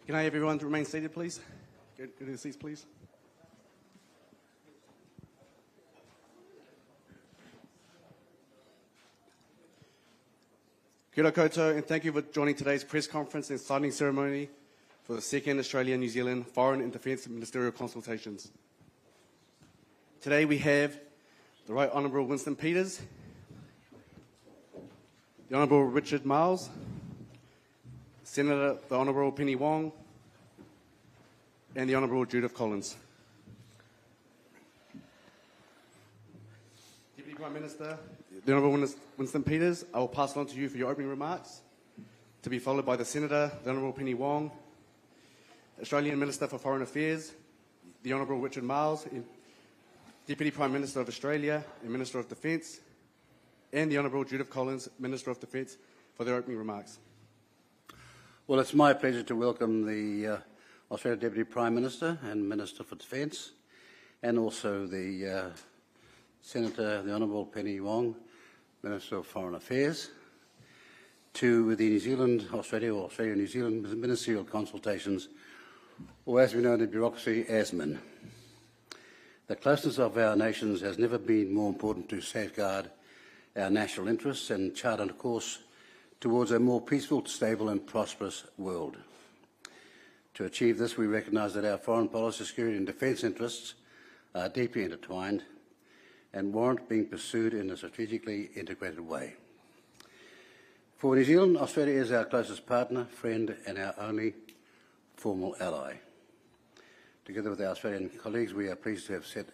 Can I have everyone to remain seated, please? Go to the seats, please. Kia ora koutou, and thank you for joining today's press conference and signing ceremony for the second Australia-New Zealand Foreign and Defence Ministerial Consultations. Today we have the Right Honourable Winston Peters, the Honourable Richard Marles, Senator the Honourable Penny Wong, and the Honourable Judith Collins. Deputy Prime Minister, the Honourable Winston Peters, I will pass it on to you for your opening remarks, to be followed by the Senator, the Honourable Penny Wong, Australian Minister for Foreign Affairs, the Honourable Richard Marles, Deputy Prime Minister of Australia and Minister of Defence, and the Honourable Judith Collins, Minister of Defence, for their opening remarks. Well, it's my pleasure to welcome the Australian Deputy Prime Minister and Minister for Defence, and also the Senator, the Honourable Penny Wong, Minister of Foreign Affairs, to the New Zealand, Australia or Australia-New Zealand Ministerial Consultations, or as we know in the bureaucracy, ANZMIN. The closeness of our nations has never been more important to safeguard our national interests and chart a course towards a more peaceful, stable and prosperous world. To achieve this, we recognise that our foreign policy, security and defence interests are deeply intertwined and warrant being pursued in a strategically integrated way. For New Zealand, Australia is our closest partner, friend and our only formal ally. Together with our Australian colleagues, we are pleased to have set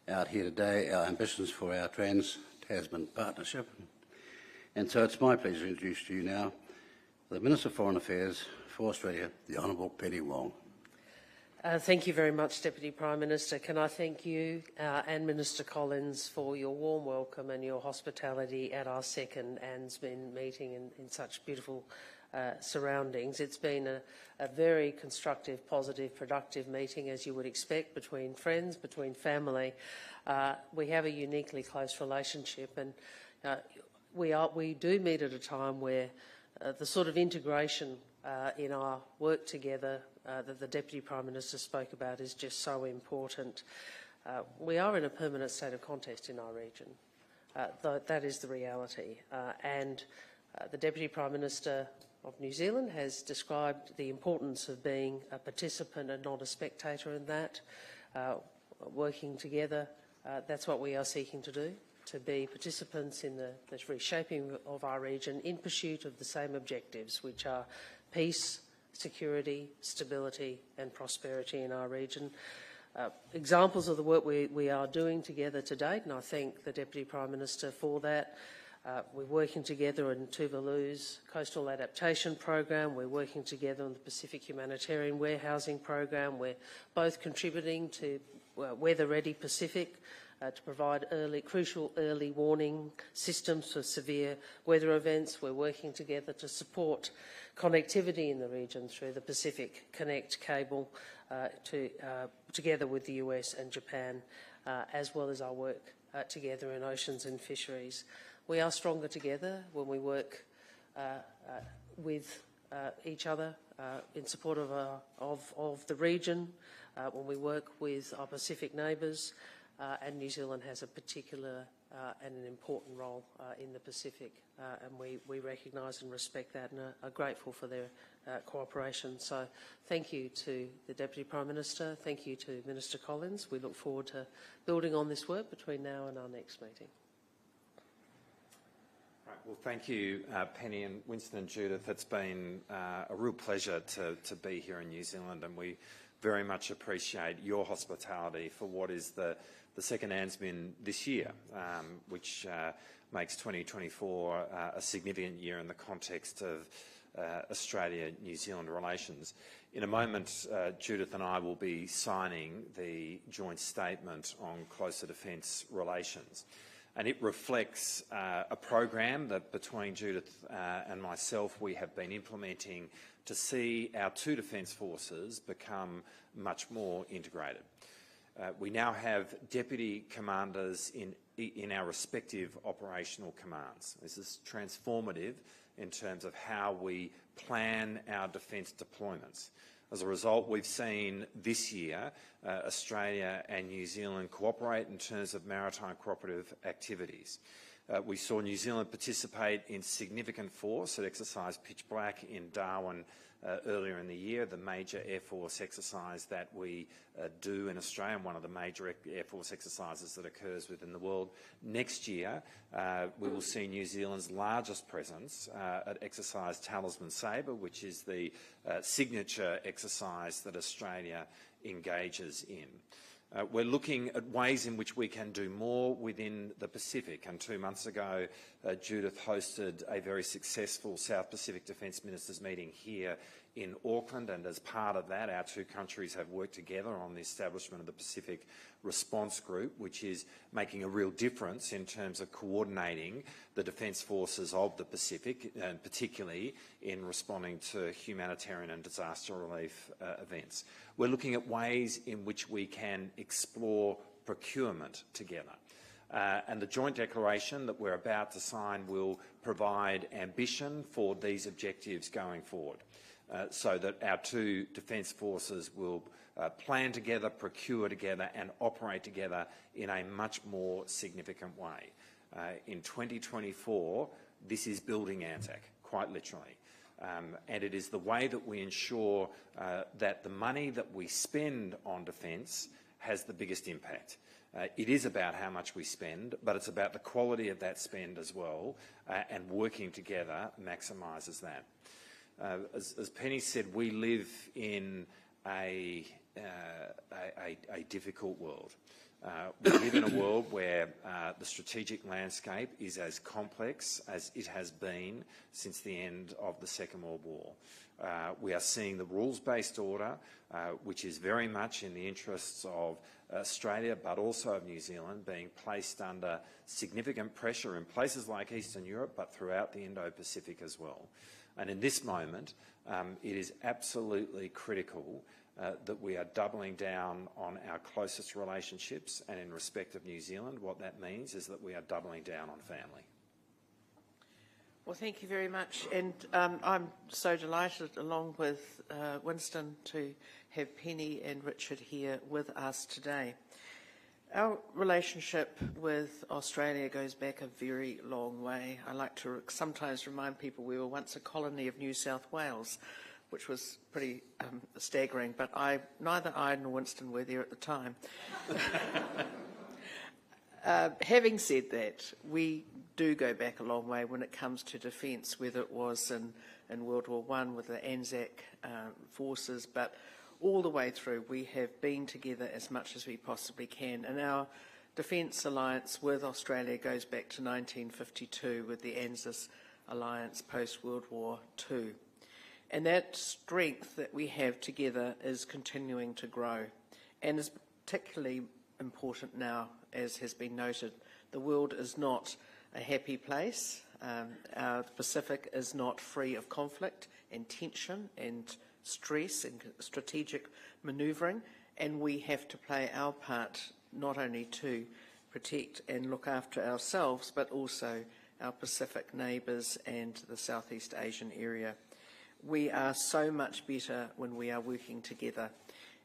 out here today our ambitions for our Trans-Tasman partnership. And so it's my pleasure to introduce to you now the Minister for Foreign Affairs for Australia, the Honourable Penny Wong. Thank you very much, Deputy Prime Minister. Can I thank you and Minister Collins for your warm welcome and your hospitality at our second ANZMIN meeting in such beautiful surroundings. It's been a very constructive, positive, productive meeting, as you would expect, between friends, between family. We have a uniquely close relationship, and we do meet at a time where the sort of integration in our work together that the Deputy Prime Minister spoke about is just so important. We are in a permanent state of contest in our region. That is the reality. And the Deputy Prime Minister of New Zealand has described the importance of being a participant and not a spectator in that. Working together, that's what we are seeking to do, to be participants in the reshaping of our region in pursuit of the same objectives, which are peace, security, stability and prosperity in our region. Examples of the work we are doing together to date, and I thank the Deputy Prime Minister for that. We're working together in Tuvalu's Coastal Adaptation Program. We're working together on the Pacific Humanitarian Warehousing Program. We're both contributing to Weather Ready Pacific, to provide crucial early warning systems for severe weather events. We're working together to support connectivity in the region through the Pacific Connect cable together with the US and Japan, as well as our work together in oceans and fisheries. We are stronger together when we work with each other in support of the region, when we work with our Pacific neighbours, and New Zealand has a particular and an important role in the Pacific, and we recognise and respect that and are grateful for their cooperation. So thank you to the Deputy Prime Minister, thank you to Minister Collins. We look forward to building on this work between now and our next meeting. Right, well, thank you, Penny and Winston and Judith. It's been a real pleasure to be here in New Zealand, and we very much appreciate your hospitality for what is the second ANZMIN this year, which makes 2024 a significant year in the context of Australia-New Zealand relations. In a moment, Judith and I will be signing the joint statement on closer defence relations. And it reflects a program that between Judith and myself we have been implementing to see our two defence forces become much more integrated. We now have deputy commanders in our respective operational commands. This is transformative in terms of how we plan our defence deployments. As a result, we've seen this year Australia and New Zealand cooperate in terms of maritime cooperative activities. We saw New Zealand participate in significant force at exercise Pitch Black in Darwin earlier in the year, the major Air Force exercise that we do in Australia, and one of the major Air Force exercises that occurs within the world. Next year, we will see New Zealand's largest presence at exercise Talisman Sabre, which is the signature exercise that Australia engages in. We're looking at ways in which we can do more within the Pacific, and 2 months ago Judith hosted a very successful South Pacific Defence Ministers meeting here in Auckland, and as part of that our two countries have worked together on the establishment of the Pacific Response Group, which is making a real difference in terms of coordinating the defence forces of the Pacific, and particularly in responding to humanitarian and disaster relief events. We're looking at ways in which we can explore procurement together. And the joint declaration that we're about to sign will provide ambition for these objectives going forward, so that our two defence forces will plan together, procure together and operate together in a much more significant way. In 2024, this is building ANZAC, quite literally. And it is the way that we ensure that the money that we spend on defence has the biggest impact. It is about how much we spend, but it's about the quality of that spend as well, and working together maximises that. As Penny said, we live in a difficult world. We live in a world where the strategic landscape is as complex as it has been since the end of the Second World War. We are seeing the rules-based order, which is very much in the interests of Australia but also of New Zealand, being placed under significant pressure in places like Eastern Europe but throughout the Indo-Pacific as well. And in this moment, it is absolutely critical that we are doubling down on our closest relationships, and in respect of New Zealand, what that means is that we are doubling down on family. Well, thank you very much, and I'm so delighted, along with Winston, to have Penny and Richard here with us today. Our relationship with Australia goes back a very long way. I like to sometimes remind people we were once a colony of New South Wales, which was pretty staggering, but neither I nor Winston were there at the time. Having said that, we do go back a long way when it comes to defence, whether it was in World War I with the ANZAC forces, but all the way through we have been together as much as we possibly can. And our defence alliance with Australia goes back to 1952 with the ANZUS alliance post-World War II. And that strength that we have together is continuing to grow, and is particularly important now, as has been noted. The world is not a happy place. Our Pacific is not free of conflict and tension and stress and strategic manoeuvring, and we have to play our part not only to protect and look after ourselves, but also our Pacific neighbours and the Southeast Asian area. We are so much better when we are working together,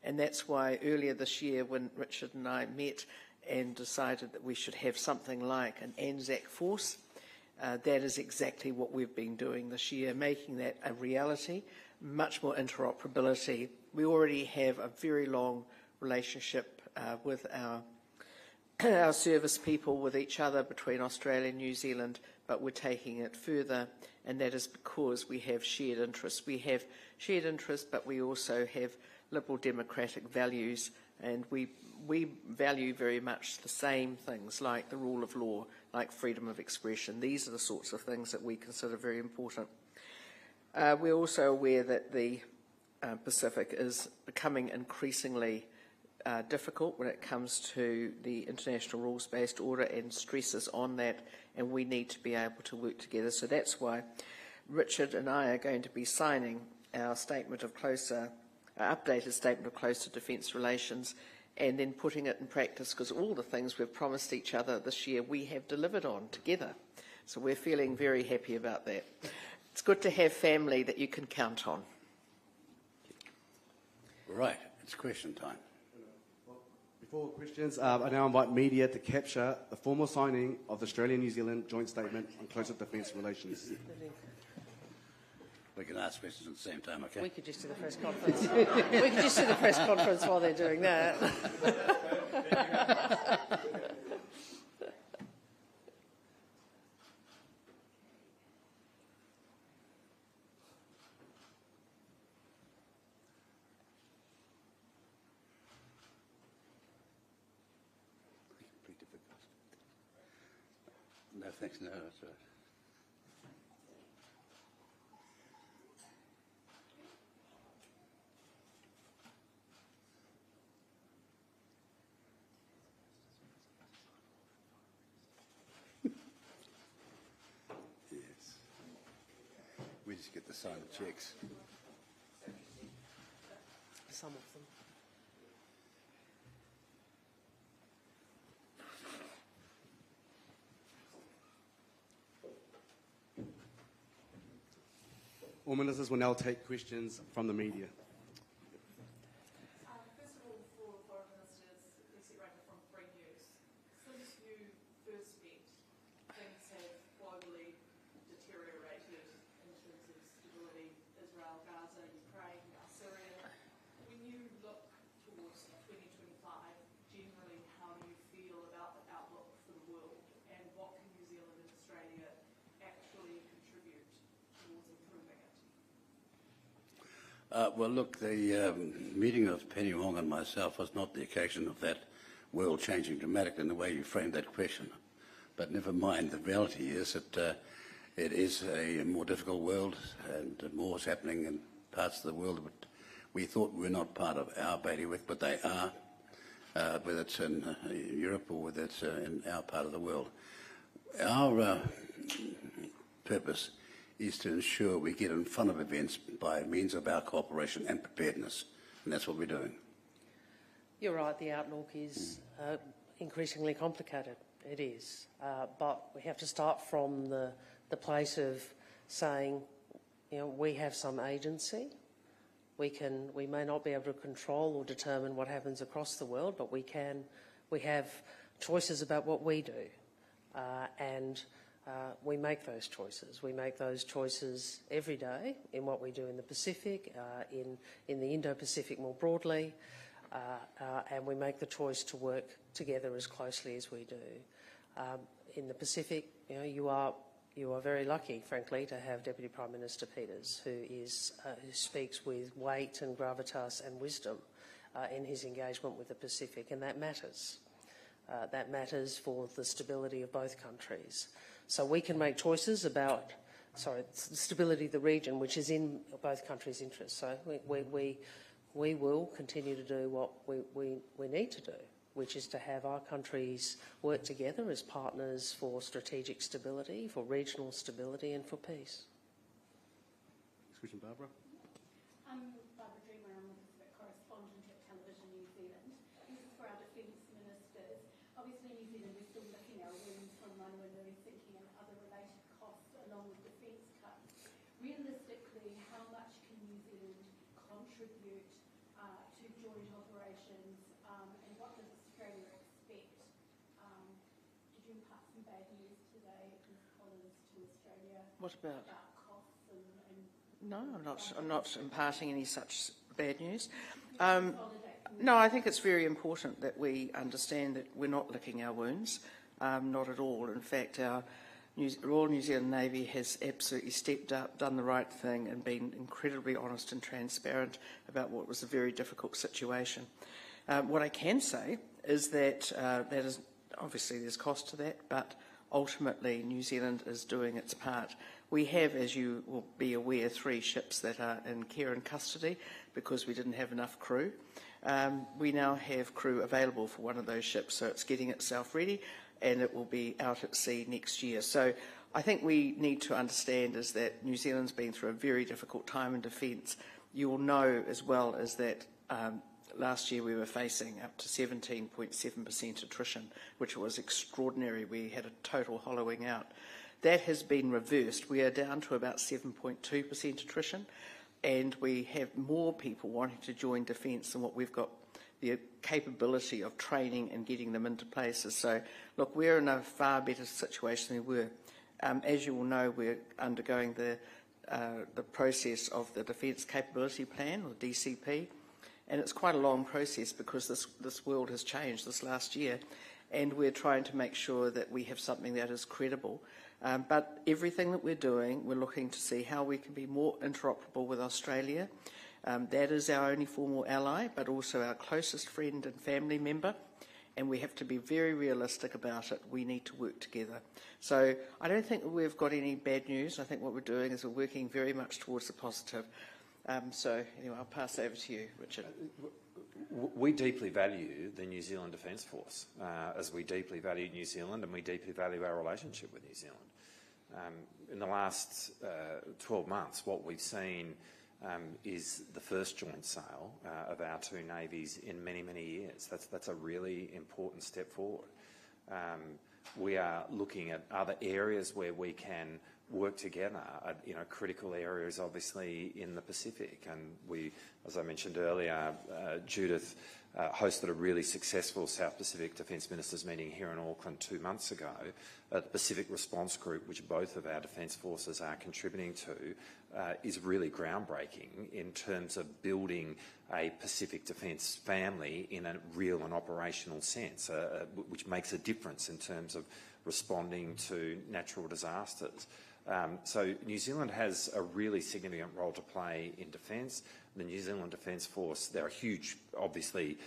and that's why earlier this year when Richard and I met and decided that we should have something like an ANZAC force, that is exactly what we've been doing this year, making that a reality, much more interoperability. We already have a very long relationship with our service people, with each other, between Australia and New Zealand, but we're taking it further, and that is because we have shared interests. We have shared interests, but we also have liberal democratic values, and we value very much the same things, like the rule of law, like freedom of expression. These are the sorts of things that we consider very important. We're also aware that the Pacific is becoming increasingly difficult when it comes to the international rules-based order and stresses on that, and we need to be able to work together. So that's why Richard and I are going to be signing our statement of closer, updated statement of closer defence relations, and then putting it in practice, because all the things we've promised each other this year we have delivered on together. So we're feeling very happy about that. It's good to have family that you can count on. Right, it's question time. Before questions, I now invite media to capture the formal signing of the Australia-New Zealand joint statement on closer defence relations. We can ask questions at the same time, okay? We could just do the press conference. We could just do the press conference while they're doing that. No, thanks, no, that's all right. Yes. We just get to sign the cheques. Some of them. All ministers will now take questions from the media. First of all, for foreign ministers, Lisa Raker from Free News. Since you first met, things have globally deteriorated in terms of stability. Israel, Gaza, Ukraine, Syria. When you look towards 2025, generally, how do you feel about the outlook for the world, and what can New Zealand and Australia actually contribute towards improving it? Well, look, the meeting of Penny Wong and myself was not the occasion of that world changing dramatically in the way you framed that question. But never mind, the reality is that it is a more difficult world and more is happening in parts of the world that we thought were not part of our bailiwick, but they are, whether it's in Europe or whether it's in our part of the world. Our purpose is to ensure we get in front of events by means of our cooperation and preparedness, and that's what we're doing. You're right, the outlook is increasingly complicated. It is. But we have to start from the place of saying, you know, we have some agency. We may not be able to control or determine what happens across the world, but we have choices about what we do. And we make those choices. We make those choices every day in what we do in the Pacific, in the Indo-Pacific more broadly, and we make the choice to work together as closely as we do. In the Pacific, you know, you are very lucky, frankly, to have Deputy Prime Minister Peters, who speaks with weight and gravitas and wisdom in his engagement with the Pacific, and that matters. That matters for the stability of both countries. So we can make choices about, the stability of the region, which is in both countries' interests. So we will continue to do what we need to do, which is to have our countries work together as partners for strategic stability, for regional stability and for peace. Next question, Barbara. Barbara Dreamer, I'm a correspondent at Television New Zealand. This is for our defence ministers. Obviously, New Zealand is still licking our wounds from Manawinui sinking and other related costs along with defence cuts. Realistically, how much can New Zealand contribute to joint operations, and what does Australia expect? Did you impart some bad news today, Ms Collins, to Australia? What about costs and No, I'm not imparting any such bad news. No, I think it's very important that we understand that we're not licking our wounds, not at all. In fact, our Royal New Zealand Navy has absolutely stepped up, done the right thing, and been incredibly honest and transparent about what was a very difficult situation. What I can say is that that is obviously there's cost to that, but ultimately New Zealand is doing its part. We have, as you will be aware, 3 ships that are in care and custody because we didn't have enough crew. We now have crew available for one of those ships, so it's getting itself ready and it will be out at sea next year. So I think we need to understand is that New Zealand's been through a very difficult time in defence. You will know as well as that last year we were facing up to 17.7% attrition, which was extraordinary. We had a total hollowing out. That has been reversed. We are down to about 7.2% attrition. and we have more people wanting to join Defence than what we've got the capability of training and getting them into places. So, look, we're in a far better situation than we were. As you all know, we're undergoing the process of the Defence Capability Plan, or DCP, and it's quite a long process because this world has changed this last year, and we're trying to make sure that we have something that is credible. But everything that we're doing, we're looking to see how we can be more interoperable with Australia. That is our only formal ally, but also our closest friend and family member, and we have to be very realistic about it. We need to work together. So I don't think we've got any bad news. I think what we're doing is we're working very much towards the positive. So anyway, I'll pass over to you, Richard. We deeply value the New Zealand Defence Force, as we deeply value New Zealand, and we deeply value our relationship with New Zealand. In the last 12 months, what we've seen is the first joint sale of our two navies in many, many years. That's a really important step forward. We are looking at other areas where we can work together. Critical areas, obviously, in the Pacific. And we, as I mentioned earlier, Judith hosted a really successful South Pacific Defence Ministers meeting here in Auckland 2 months ago. The Pacific Response Group, which both of our Defence Forces are contributing to, is really groundbreaking in terms of building a Pacific Defence family in a real and operational sense, which makes a difference in terms of responding to natural disasters. So New Zealand has a really significant role to play in defence. The New Zealand Defence Force, there are huge, obviously,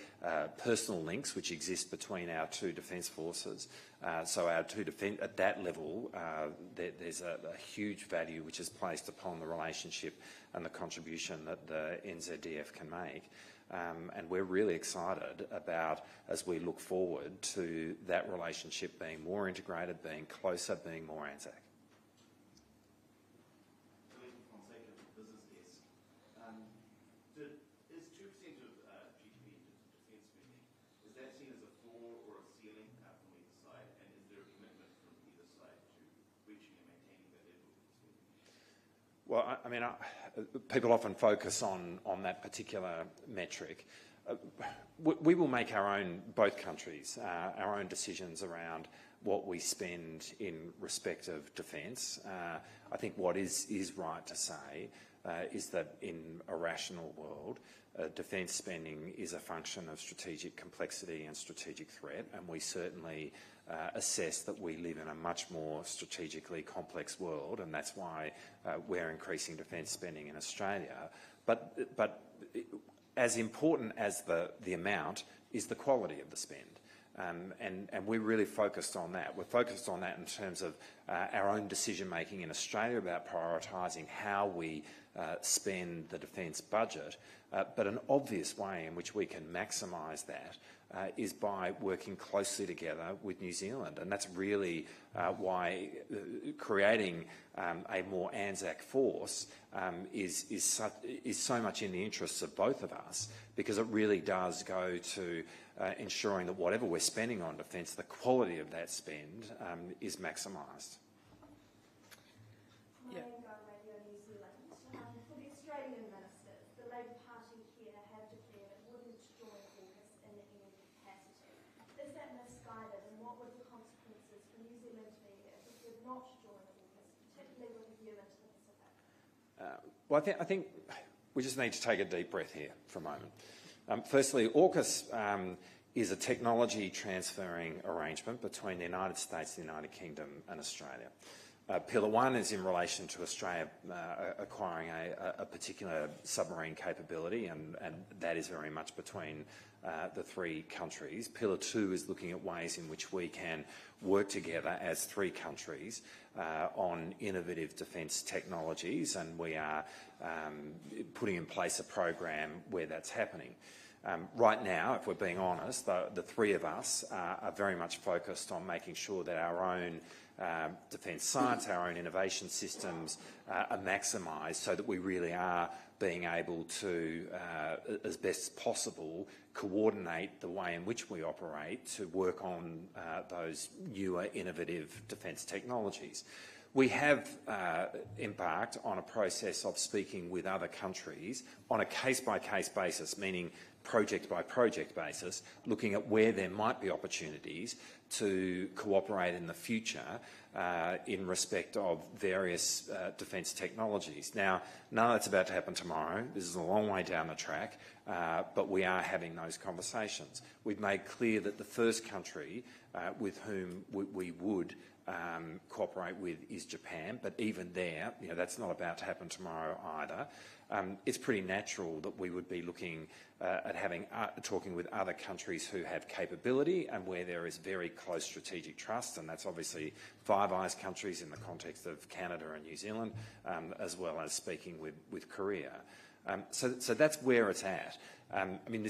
personal links which exist between our two defence forces. So our two at that level, there's a huge value which is placed upon the relationship and the contribution that the NZDF can make. And we're really excited about, as we look forward to that relationship being more integrated, being closer, being more ANZAC. Is 2% of GDP defence spending, is that seen as a floor or a ceiling from either side, and is there a commitment from either side to reaching and maintaining that level of spending? Well, I mean, people often focus on that particular metric. We will make both countries, our own decisions around what we spend in respect of defence. I think what is right to say is that in a rational world, defence spending is a function of strategic complexity and strategic threat, and we certainly assess that we live in a much more strategically complex world, and that's why we're increasing defence spending in Australia. But as important as the amount is the quality of the spend. And we're really focused on that. We're focused on that in terms of our own decision-making in Australia about prioritising how we spend the defence budget. But an obvious way in which we can maximise that is by working closely together with New Zealand. And that's really why creating a more ANZAC force is so much in the interests of both of us, because it really does go to ensuring that whatever we're spending on defence, the quality of that spend is maximised. Yeah. Radio New Zealand. For the Australian ministers, the Labor Party here have declared it wouldn't join AUKUS in any capacity. Is that misguided, and what would the consequences for New Zealand be if it did not join AUKUS, particularly with a view into the Pacific? Well, I think we just need to take a deep breath here for a moment. Firstly, AUKUS is a technology transferring arrangement between the United States, the United Kingdom and Australia. Pillar 1 is in relation to Australia acquiring a particular submarine capability, and that is very much between the three countries. Pillar 2 is looking at ways in which we can work together as three countries on innovative defence technologies, and we are putting in place a program where that's happening. Right now, if we're being honest, the three of us are very much focused on making sure that our own defence science, our own innovation systems are maximised so that we really are being able to, as best as possible, coordinate the way in which we operate to work on those newer, innovative defence technologies. We have embarked on a process of speaking with other countries on a case-by-case basis, meaning project-by-project basis, looking at where there might be opportunities to cooperate in the future in respect of various defence technologies. Now, none of that's about to happen tomorrow. This is a long way down the track, but we are having those conversations. We've made clear that the first country with whom we would cooperate with is Japan, but even there, that's not about to happen tomorrow either. It's pretty natural that we would be looking at talking with other countries who have capability and where there is very close strategic trust, and that's obviously Five Eyes countries in the context of Canada and New Zealand, as well as speaking with Korea. So that's where it's at. I mean,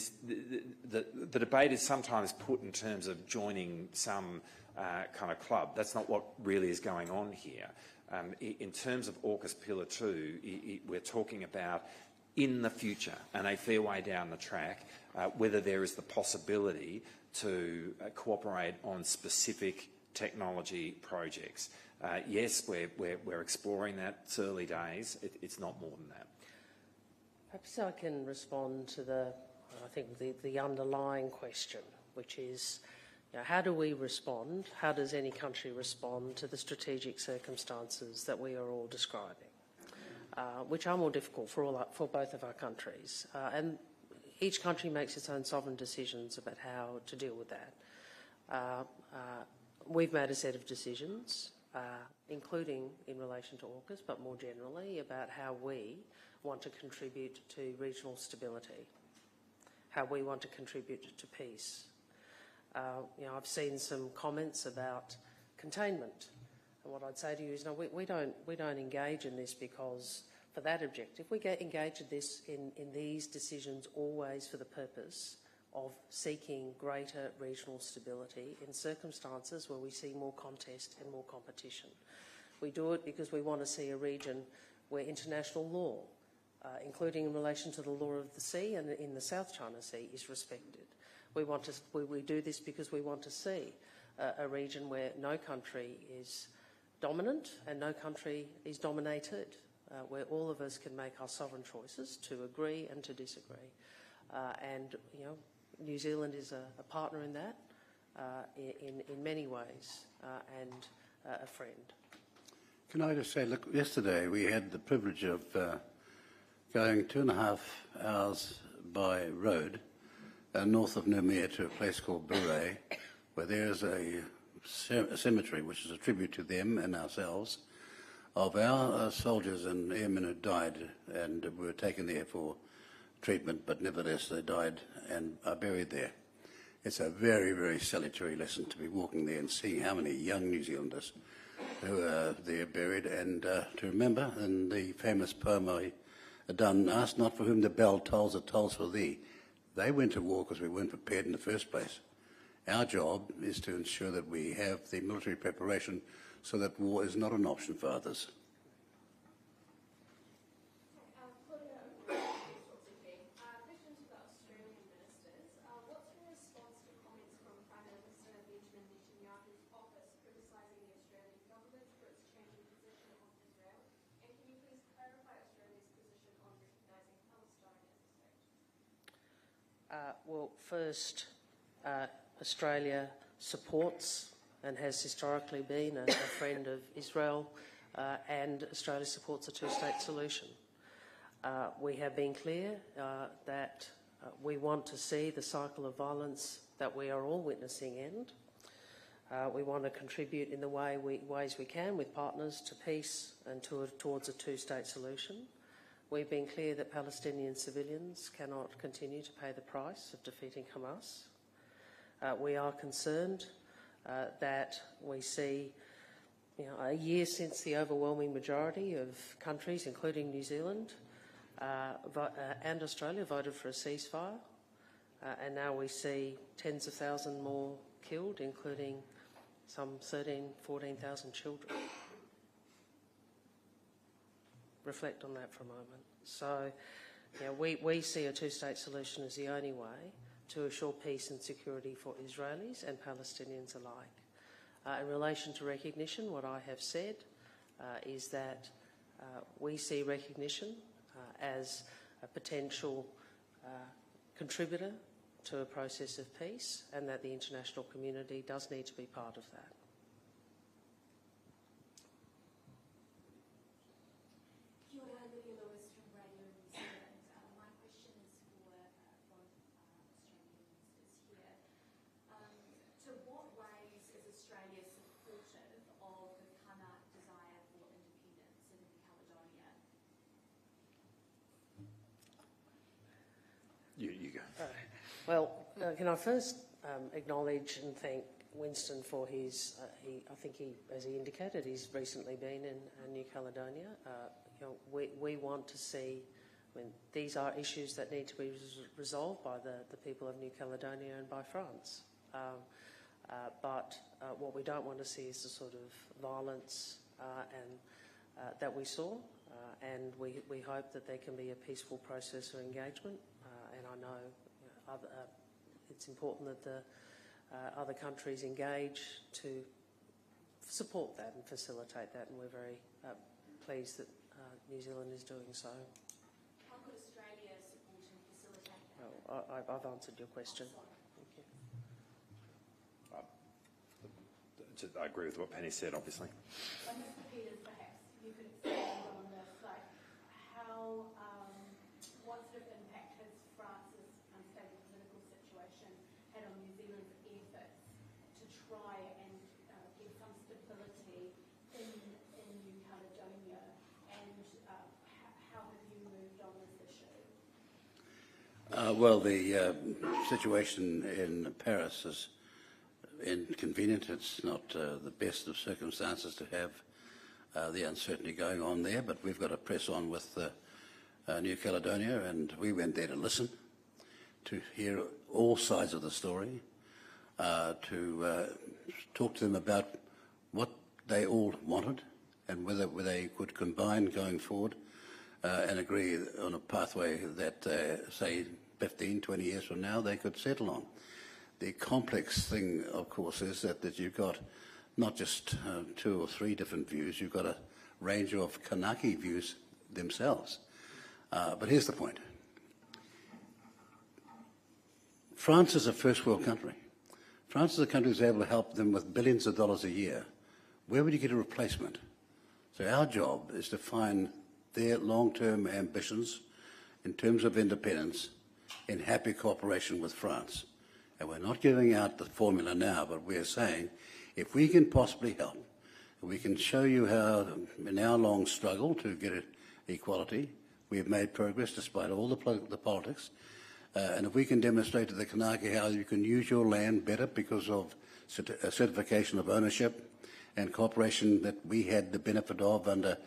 the debate is sometimes put in terms of joining some kind of club. That's not what really is going on here. In terms of AUKUS Pillar 2, we're talking about in the future and a fair way down the track whether there is the possibility to cooperate on specific technology projects. Yes, we're exploring that. It's early days. It's not more than that. Perhaps I can respond to the underlying question, which is, how do we respond? How does any country respond to the strategic circumstances that we are all describing, which are more difficult for both of our countries? And each country makes its own sovereign decisions about how to deal with that. We've made a set of decisions, including in relation to AUKUS, but more generally about how we want to contribute to regional stability, how we want to contribute to peace. I've seen some comments about containment, and what I'd say to you is, no, we don't engage in this because for that objective. We engage in this in these decisions always for the purpose of seeking greater regional stability in circumstances where we see more contest and more competition. We do it because we want to see a region where international law, including in relation to the law of the sea and in the South China Sea, is respected. We do this because we want to see a region where no country is dominant and no country is dominated, where all of us can make our sovereign choices to agree and to disagree. And New Zealand is a partner in that in many ways and a friend. Can I just say, look, yesterday we had the privilege of going 2.5 hours by road north of Noumea to a place called Bure, where there's a cemetery which is a tribute to them and ourselves of our soldiers and airmen who died and were taken there for treatment, but nevertheless they died and are buried there. It's a very, very salutary lesson to be walking there and seeing how many young New Zealanders who are there buried, and to remember in the famous poem I done, ask not for whom the bell tolls, it tolls for thee. They went to war because we weren't prepared in the first place. Our job is to ensure that we have the military preparation so that war is not an option for others. Question to the Australian ministers. What's your response to comments from Prime Minister Benjamin Netanyahu's office criticising the Australian government for its changing position on Israel? And can you please clarify Australia's position on recognising Palestine as a state? Well, first, Australia supports and has historically been a friend of Israel, and Australia supports a two-state solution. We have been clear that we want to see the cycle of violence that we are all witnessing end. We want to contribute in the ways we can with partners to peace and towards a two-state solution. We've been clear that Palestinian civilians cannot continue to pay the price of defeating Hamas. We are concerned that we see, a year since the overwhelming majority of countries, including New Zealand and Australia, voted for a ceasefire, and now we see tens of thousands more killed, including some 14,000 children. Reflect on that for a moment. So, we see a two-state solution as the only way to assure peace and security for Israelis and Palestinians alike. In relation to recognition, what I have said is that we see recognition as a potential contributor to a process of peace, and that the international community does need to be part of that. You go. Well, can I first acknowledge and thank Winston for his, I think he, as he indicated, he's recently been in New Caledonia. We want to see, these are issues that need to be resolved by the people of New Caledonia and by France. But what we don't want to see is the sort of violence that we saw, and we hope that there can be a peaceful process of engagement. And I know it's important that the other countries engage to support that and facilitate that, and we're very pleased that New Zealand is doing so. How could Australia support and facilitate that? Well, I've answered your question. Thank you. I agree with what Penny said, obviously. Mr. Peters, perhaps you could expand on this, like how, what sort of impact has France's unstable political situation had on New Zealand's efforts to try and get some stability in New Caledonia, and how have you moved on this issue? Well, the situation in Paris is inconvenient. It's not the best of circumstances to have the uncertainty going on there, but we've got to press on with New Caledonia, and we went there to listen, to hear all sides of the story, to talk to them about what they all wanted and whether they could combine going forward and agree on a pathway that, say, 15, 20 years from now, they could settle on. The complex thing, of course, is that you've got not just 2 or 3 different views, you've got a range of Kanaki views themselves. But here's the point. France is a first world country. France is a country that's able to help them with billions of dollars a year. Where would you get a replacement? So our job is to find their long-term ambitions in terms of independence in happy cooperation with France. And we're not giving out the formula now, but we're saying if we can possibly help, we can show you how in our long struggle to get equality, we've made progress despite all the politics. And if we can demonstrate to the Kanaki how you can use your land better because of certification of ownership and cooperation that we had the benefit of under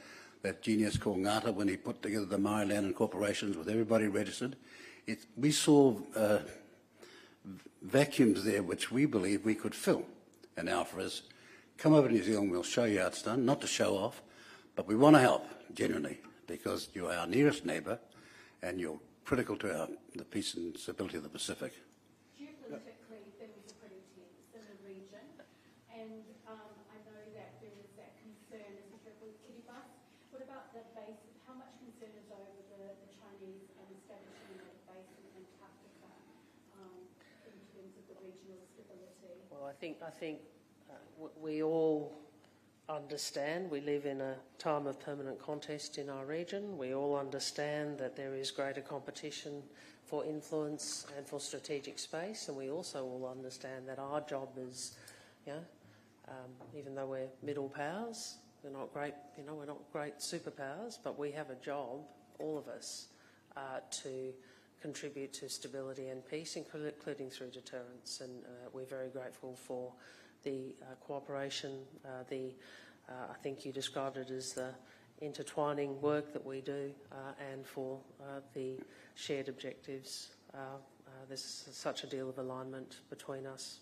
that genius called Ngata when he put together the Maori land and corporations with everybody registered. We saw vacuums there which we believe we could fill. And our offer is, come over to New Zealand, we'll show you how it's done, not to show off, but we want to help, genuinely, because you're our nearest neighbour and you're critical to the peace and stability of the Pacific. Geopolitically, things are pretty tense in the region, and I know that there is that concern, especially with Kiribati. What about the base? How much concern is over the Chinese establishing a base in Antarctica in terms of the regional stability? Well, I think we all understand we live in a time of permanent contest in our region. We all understand that there is greater competition for influence and for strategic space, and we also all understand that our job is, even though we're middle powers, we're not great, we're not great superpowers, but we have a job, all of us, to contribute to stability and peace, including through deterrence. And we're very grateful for the cooperation, I think you described it as the intertwining work that we do, and for the shared objectives. There's such a deal of alignment between us.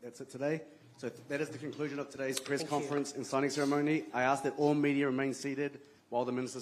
That's it today. So that is the conclusion of today's press conference and signing ceremony. I ask that all media remain seated while the Minister